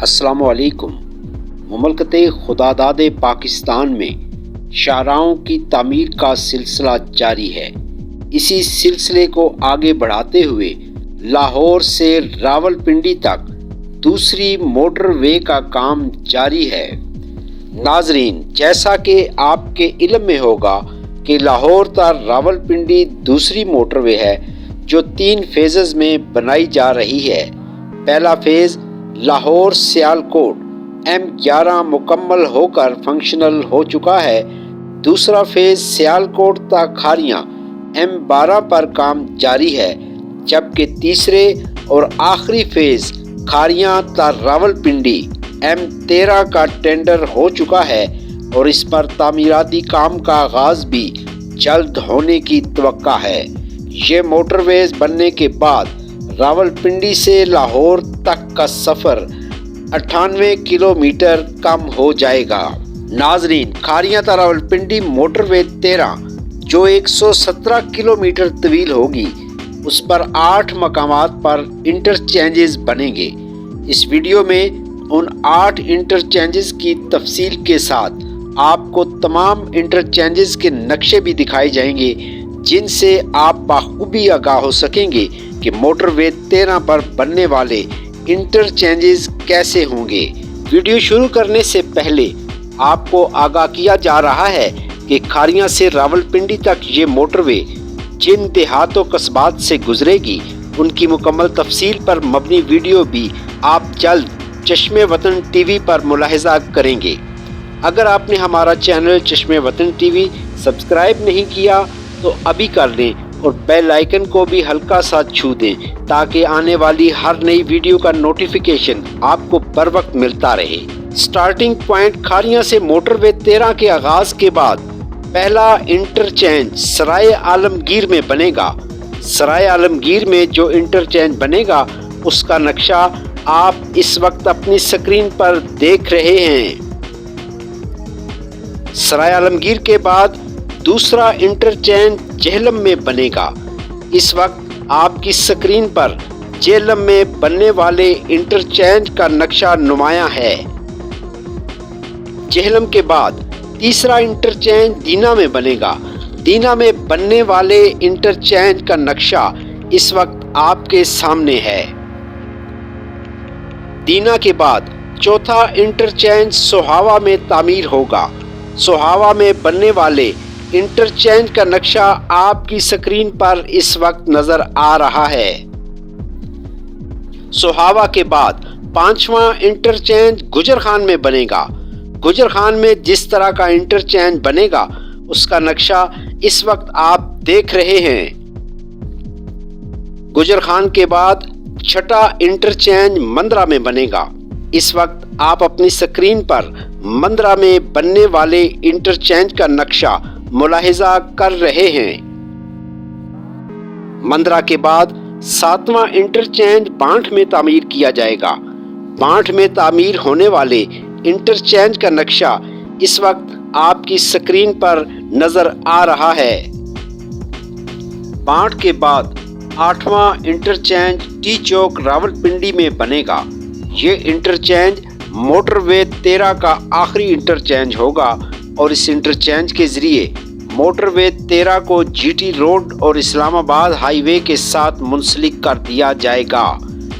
السلام علیکم۔ مملکت خداداد پاکستان میں شاہراہوں کی تعمیر کا سلسلہ جاری ہے۔ اسی سلسلے کو آگے بڑھاتے ہوئے لاہور سے راولپنڈی تک دوسری موٹر وے کا کام جاری ہے۔ ناظرین، جیسا کہ آپ کے علم میں ہوگا کہ لاہور تا راولپنڈی دوسری موٹر وے ہے جو 3 فیزز میں بنائی جا رہی ہے۔ پہلا فیز لاہور سیالکوٹ M11 مکمل ہو کر فنکشنل ہو چکا ہے۔ دوسرا فیز سیالکوٹ تا کھاریاں M12 پر کام جاری ہے، جبکہ تیسرے اور آخری فیز کھاریاں تا راولپنڈی M13 کا ٹینڈر ہو چکا ہے اور اس پر تعمیراتی کام کا آغاز بھی جلد ہونے کی توقع ہے۔ یہ موٹر ویز بننے کے بعد راولپنڈی سے لاہور تک کا سفر 98 کلومیٹر کم ہو جائے گا۔ ناظرین، کھاریاں تا راولپنڈی موٹر وے 13 جو 117 کلومیٹر طویل ہوگی، اس پر 8 مقامات پر انٹرچینجز بنیں گے۔ اس ویڈیو میں ان 8 انٹرچینجز کی تفصیل کے ساتھ آپ کو تمام انٹرچینجز کے نقشے بھی دکھائے جائیں گے، جن سے آپ بخوبی آگاہ ہو سکیں گے کہ موٹر وے 13 پر بننے والے انٹرچینجز کیسے ہوں گے۔ ویڈیو شروع کرنے سے پہلے آپ کو آگاہ کیا جا رہا ہے کہ کھاریاں سے راولپنڈی تک یہ موٹر وے جن دیہات و قصبات سے گزرے گی، ان کی مکمل تفصیل پر مبنی ویڈیو بھی آپ جلد چشم وطن ٹی وی پر ملاحظہ کریں گے۔ اگر آپ نے ہمارا چینل چشم وطن ٹی وی سبسکرائب نہیں کیا تو ابھی کر لیں اور بیل آئیکن کو بھی ہلکا سا چھو دیں تاکہ آنے والی ہر نئی ویڈیو کا نوٹیفیکیشن آپ کو بر وقت ملتا رہے۔ سٹارٹنگ پوائنٹ کھاریاں سے موٹر وے 13 کے آغاز کے بعد پہلا انٹرچینج سرائے عالمگیر میں بنے گا۔ سرائے عالمگیر میں جو انٹرچینج بنے گا اس کا نقشہ آپ اس وقت اپنی سکرین پر دیکھ رہے ہیں۔ سرائے عالمگیر کے بعد دوسرا انٹرچینج جہلم میں بنے گا۔ اس وقت آپ کی سکرین پر جہلم میں بننے والے انٹرچینج کا نقشہ نمایاں ہے۔ جہلم کے بعد تیسرا انٹرچینج دینا میں بنے گا۔ دینا میں بننے والے انٹرچینج کا نقشہ اس وقت آپ کے سامنے ہے۔ دینا کے بعد چوتھا انٹرچینج سوہاوا میں تعمیر ہوگا۔ سوہاوا میں بننے والے انٹرچینج کا نقشہ آپ کی سکرین پر اس وقت نظر آ رہا ہے۔ سوہاوا کے بعد 5واں انٹرچینج گجرخان میں بنے گا۔ گجرخان میں جس طرح کا انٹرچینج بنے گا اس کا نقشہ اس وقت آپ دیکھ رہے ہیں۔ گجرخان کے بعد چھٹا انٹرچینج مندرہ میں بنے گا۔ اس وقت آپ اپنی سکرین پر مندرہ میں بننے والے انٹرچینج کا نقشہ ملاحظہ کر رہے ہیں۔ مندرہ کے بعد 7واں انٹرچینج بانٹھ میں تعمیر کیا جائے گا۔ بانٹھ میں تعمیر ہونے والے انٹرچینج کا نقشہ اس وقت آپ کی سکرین پر نظر آ رہا ہے۔ بانٹھ کے بعد 8واں انٹرچینج ٹی چوک راولپنڈی میں بنے گا۔ یہ انٹرچینج موٹر وے 13 کا آخری انٹرچینج ہوگا اور اس انٹرچینج کے ذریعے موٹر وے 13 کو جی ٹی روڈ اور اسلام آباد ہائی وے کے ساتھ منسلک کر دیا جائے گا۔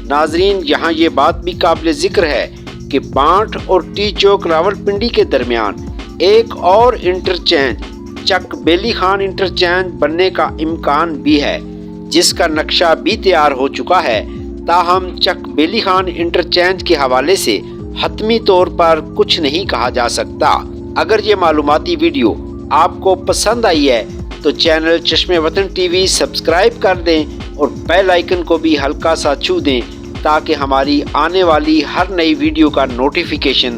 ناظرین، یہاں یہ بات بھی قابل ذکر ہے کہ بانٹھ اور ٹی چوک راولپنڈی کے درمیان ایک اور انٹرچینج چک بیلی خان انٹرچینج بننے کا امکان بھی ہے، جس کا نقشہ بھی تیار ہو چکا ہے۔ تاہم چک بیلی خان انٹرچینج کے حوالے سے حتمی طور پر کچھ نہیں کہا جا سکتا۔ اگر یہ معلوماتی ویڈیو آپ کو پسند آئی ہے تو چینل چشم وطن ٹی وی سبسکرائب کر دیں اور بیل آئیکن کو بھی ہلکا سا چھو دیں تاکہ ہماری آنے والی ہر نئی ویڈیو کا نوٹیفیکیشن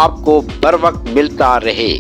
آپ کو بر وقت ملتا رہے۔